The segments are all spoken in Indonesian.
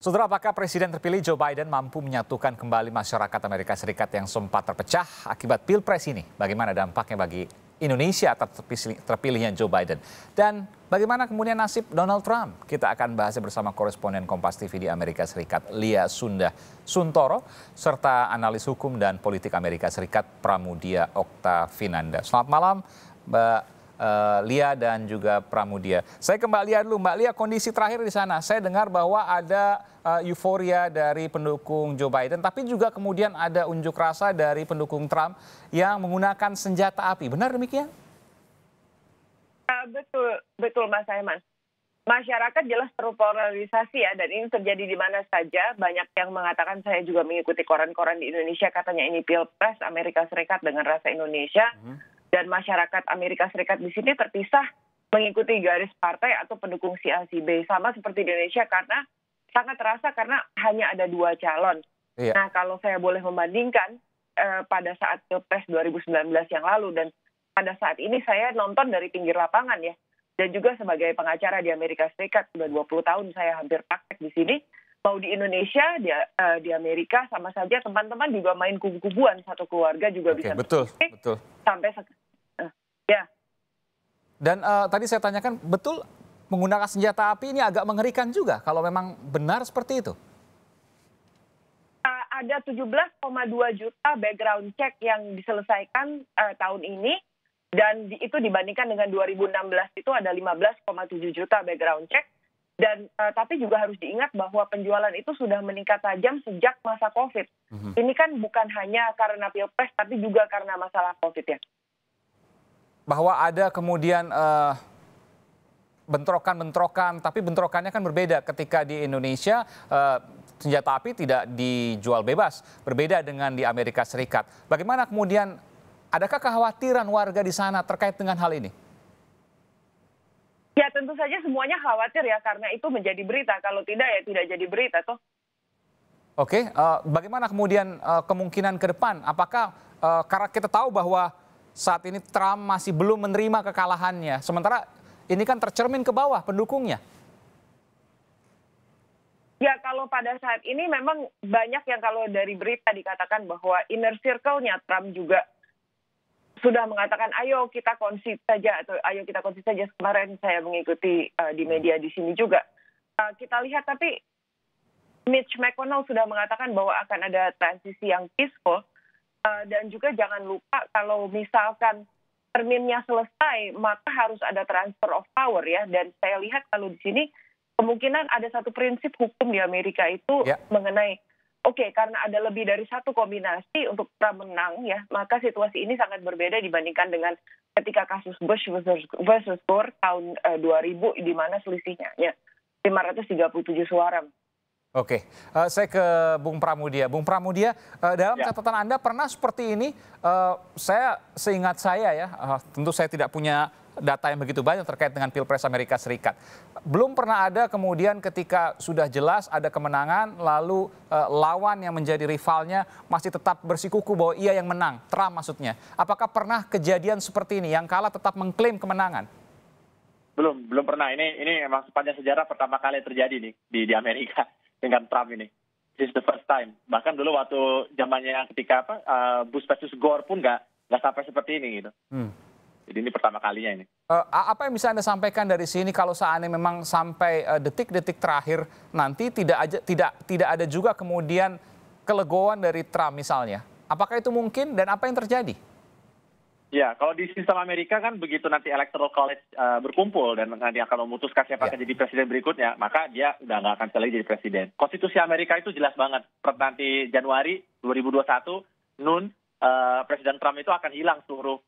Saudara, apakah Presiden terpilih Joe Biden mampu menyatukan kembali masyarakat Amerika Serikat yang sempat terpecah akibat Pilpres ini? Bagaimana dampaknya bagi Indonesia atas terpilihnya Joe Biden? Dan bagaimana kemudian nasib Donald Trump? Kita akan bahasnya bersama koresponden Kompas TV di Amerika Serikat, Lia Suntoro, serta analis hukum dan politik Amerika Serikat, Pramudia Oktavinanda. Selamat malam, Mbak Lia dan juga Pramudia. Saya ke Mbak Lia dulu. Mbak Lia, kondisi terakhir di sana, saya dengar bahwa ada euforia dari pendukung Joe Biden, tapi juga kemudian ada unjuk rasa dari pendukung Trump yang menggunakan senjata api. Benar demikian? Betul Mas Aiman. Masyarakat jelas terpolarisasi ya, dan ini terjadi di mana saja. Banyak yang mengatakan, saya juga mengikuti koran-koran di Indonesia, katanya ini Pilpres Amerika Serikat dengan rasa Indonesia. Dan masyarakat Amerika Serikat di sini terpisah mengikuti garis partai atau pendukung si A si B. Sama seperti di Indonesia, karena sangat terasa karena hanya ada dua calon. Iya. Nah, kalau saya boleh membandingkan pada saat Pilpres 2019 yang lalu dan pada saat ini, saya nonton dari pinggir lapangan ya. Dan juga sebagai pengacara di Amerika Serikat, sudah 20 tahun saya hampir praktek di sini. Mau di Indonesia, di Amerika sama saja, teman-teman juga main kubu-kubuan, satu keluarga juga bisa. Betul. Sampai ya. Dan tadi saya tanyakan, betul menggunakan senjata api ini agak mengerikan juga kalau memang benar seperti itu? Ada 17,2 juta background check yang diselesaikan tahun ini, dan itu dibandingkan dengan 2016 itu ada 15,7 juta background check. Dan tapi juga harus diingat bahwa penjualan itu sudah meningkat tajam sejak masa COVID. Ini kan bukan hanya karena Pilpres, tapi juga karena masalah COVID ya. Bahwa ada kemudian bentrokan-bentrokan, tapi bentrokannya kan berbeda ketika di Indonesia senjata api tidak dijual bebas, berbeda dengan di Amerika Serikat. Bagaimana kemudian, adakah kekhawatiran warga di sana terkait dengan hal ini? Ya, tentu saja semuanya khawatir ya, karena itu menjadi berita. Kalau tidak ya tidak jadi berita toh. Oke, bagaimana kemudian kemungkinan ke depan? Apakah karena kita tahu bahwa saat ini Trump masih belum menerima kekalahannya, sementara ini kan tercermin ke bawah pendukungnya? Ya, kalau pada saat ini memang banyak yang kalau dari berita dikatakan bahwa inner circle-nya Trump juga sudah mengatakan, ayo kita konsit saja, atau ayo kita konsit saja. Kemarin saya mengikuti di media di sini juga. Kita lihat, tapi Mitch McConnell sudah mengatakan bahwa akan ada transisi yang peaceful. Dan juga jangan lupa, kalau misalkan terminnya selesai, maka harus ada transfer of power ya. Dan saya lihat kalau di sini, kemungkinan ada satu prinsip hukum di Amerika itu mengenai, oke, karena ada lebih dari satu kombinasi untuk Trump menang ya, maka situasi ini sangat berbeda dibandingkan dengan ketika kasus Bush versus Gore tahun 2000, di mana selisihnya ya 537 suara. Oke, saya ke Bung Pramudia. Bung Pramudia, dalam catatan Anda pernah seperti ini? Saya seingat saya ya, tentu saya tidak punya data yang begitu banyak terkait dengan Pilpres Amerika Serikat. Belum pernah ada kemudian ketika sudah jelas ada kemenangan, lalu lawan yang menjadi rivalnya masih tetap bersikuku bahwa ia yang menang, Trump maksudnya. Apakah pernah kejadian seperti ini, yang kalah tetap mengklaim kemenangan? Belum pernah. Ini memang sepanjang sejarah pertama kali terjadi nih di Amerika dengan Trump ini. This is the first time. Bahkan dulu waktu zamannya ketika Bush versus Gore pun nggak sampai seperti ini gitu. Jadi ini pertama kalinya ini. Apa yang bisa Anda sampaikan dari sini kalau seandainya memang sampai detik-detik terakhir nanti tidak ada juga kemudian kelegoan dari Trump misalnya? Apakah itu mungkin dan apa yang terjadi? Ya, kalau di sistem Amerika kan begitu nanti Electoral College berkumpul dan nanti akan memutuskan siapa akan jadi presiden berikutnya, maka dia udah nggak akan lagi jadi presiden. Konstitusi Amerika itu jelas banget. Nanti Januari 2021 Presiden Trump itu akan hilang seluruh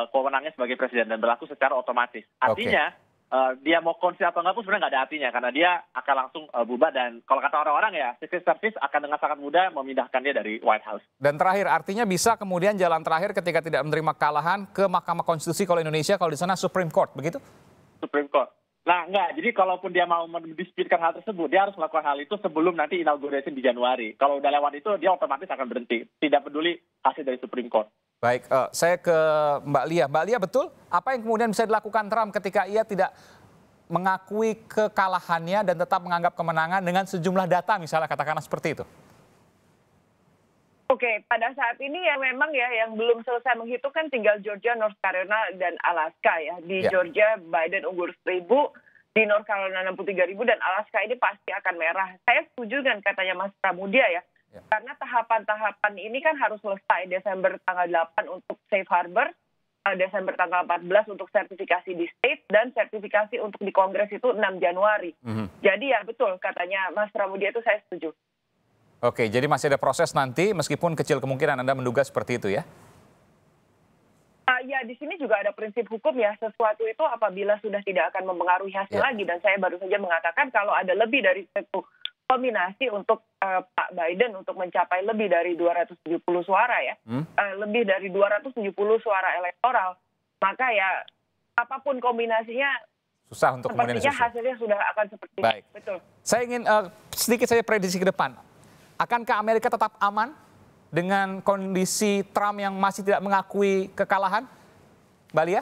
kewenangannya sebagai presiden dan berlaku secara otomatis. Artinya dia mau konstitusi atau enggak pun sebenarnya nggak ada artinya, karena dia akan langsung bubar, dan kalau kata orang-orang ya Secret Service akan dengan sangat mudah memindahkan dia dari White House. Dan terakhir, artinya bisa kemudian jalan terakhir ketika tidak menerima kekalahan ke Mahkamah Konstitusi kalau Indonesia, kalau di sana Supreme Court, begitu? Supreme Court. Nah, enggak. Jadi kalaupun dia mau mendisputkan hal tersebut, dia harus melakukan hal itu sebelum nanti inauguration di Januari. Kalau udah lewat itu, dia otomatis akan berhenti. Tidak peduli hasil dari Supreme Court. Baik, saya ke Mbak Lia. Mbak Lia, betul apa yang kemudian bisa dilakukan Trump ketika ia tidak mengakui kekalahannya dan tetap menganggap kemenangan dengan sejumlah data misalnya katakanlah seperti itu? Oke, pada saat ini ya memang ya yang belum selesai menghitung kan tinggal Georgia, North Carolina, dan Alaska ya. Di Georgia Biden unggul 1.000, di North Carolina 63.000, dan Alaska ini pasti akan merah. Saya setuju dengan katanya Mas Pramudia ya. Karena tahapan-tahapan ini kan harus selesai Desember tanggal 8 untuk safe harbor, Desember tanggal 14 untuk sertifikasi di state, dan sertifikasi untuk di Kongres itu 6 Januari. Jadi ya betul katanya Mas Pramudia itu saya setuju. Oke, jadi masih ada proses nanti meskipun kecil kemungkinan Anda menduga seperti itu ya? Ya di sini juga ada prinsip hukum ya, sesuatu itu apabila sudah tidak akan mempengaruhi hasil lagi, dan saya baru saja mengatakan kalau ada lebih dari satu kombinasi untuk Pak Biden untuk mencapai lebih dari 270 suara ya, lebih dari 270 suara elektoral, maka ya apapun kombinasinya susah untuk kemudian sepertinya hasilnya sudah akan seperti baik. Betul. Saya ingin sedikit saja prediksi ke depan. Akankah Amerika tetap aman dengan kondisi Trump yang masih tidak mengakui kekalahan, Mbak Lia?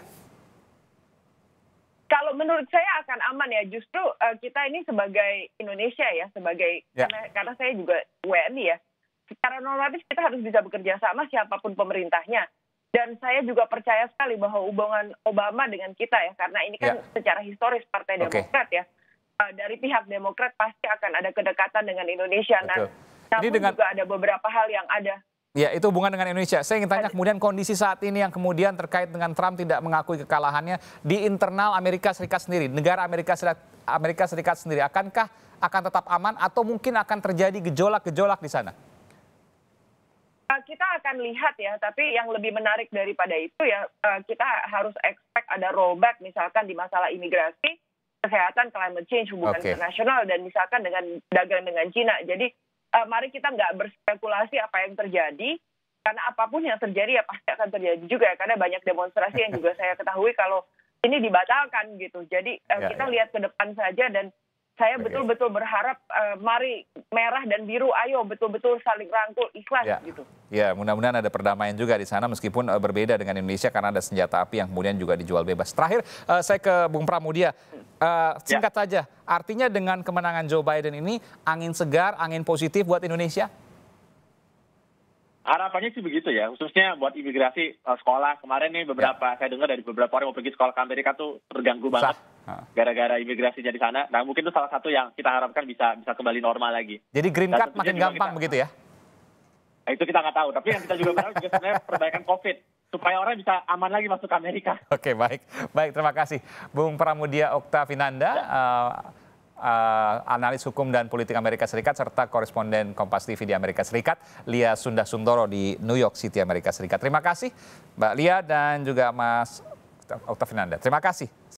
Kalau menurut saya akan aman ya, justru kita ini sebagai Indonesia ya, sebagai karena saya juga WNI ya, secara normatif kita harus bisa bekerja sama siapapun pemerintahnya. Dan saya juga percaya sekali bahwa hubungan Obama dengan kita ya, karena ini kan secara historis Partai Demokrat ya, dari pihak Demokrat pasti akan ada kedekatan dengan Indonesia. Namun juga ada beberapa hal yang ada. Ya, itu hubungan dengan Indonesia. Saya ingin tanya kemudian kondisi saat ini yang kemudian terkait dengan Trump tidak mengakui kekalahannya di internal Amerika Serikat sendiri, negara Amerika Serikat sendiri, akankah akan tetap aman atau mungkin akan terjadi gejolak-gejolak di sana? Kita akan lihat ya, tapi yang lebih menarik daripada itu ya, kita harus expect ada rollback misalkan di masalah imigrasi, kesehatan, climate change, hubungan internasional, dan misalkan dengan dagang dengan Cina. Jadi mari kita nggak berspekulasi apa yang terjadi, karena apapun yang terjadi ya pasti akan terjadi juga ya, karena banyak demonstrasi yang juga saya ketahui kalau ini dibatalkan gitu. Jadi kita lihat ke depan saja, dan saya betul-betul berharap mari merah dan biru, ayo betul-betul saling rangkul, ikhlas gitu. Ya, mudah-mudahan ada perdamaian juga di sana meskipun berbeda dengan Indonesia karena ada senjata api yang kemudian juga dijual bebas. Terakhir saya ke Bung Pramudia, singkat saja, artinya dengan kemenangan Joe Biden ini angin segar, angin positif buat Indonesia? Harapannya sih begitu ya, khususnya buat imigrasi sekolah. Kemarin nih saya dengar dari beberapa orang mau pergi sekolah ke Amerika tuh terganggu banget gara-gara imigrasinya di sana. Nah mungkin itu salah satu yang kita harapkan bisa kembali normal lagi. Jadi green card makin gampang begitu ya? Nah, itu kita nggak tahu, tapi yang kita juga berharap juga sebenarnya perbaikan COVID supaya orang bisa aman lagi masuk ke Amerika. Oke, baik, terima kasih Bung Pramudia Oktavinanda. Analis hukum dan politik Amerika Serikat serta koresponden Kompas TV di Amerika Serikat, Lia Sunda Sundoro di New York City, Amerika Serikat. Terima kasih Mbak Lia dan juga Mas Oktavinanda. Terima kasih.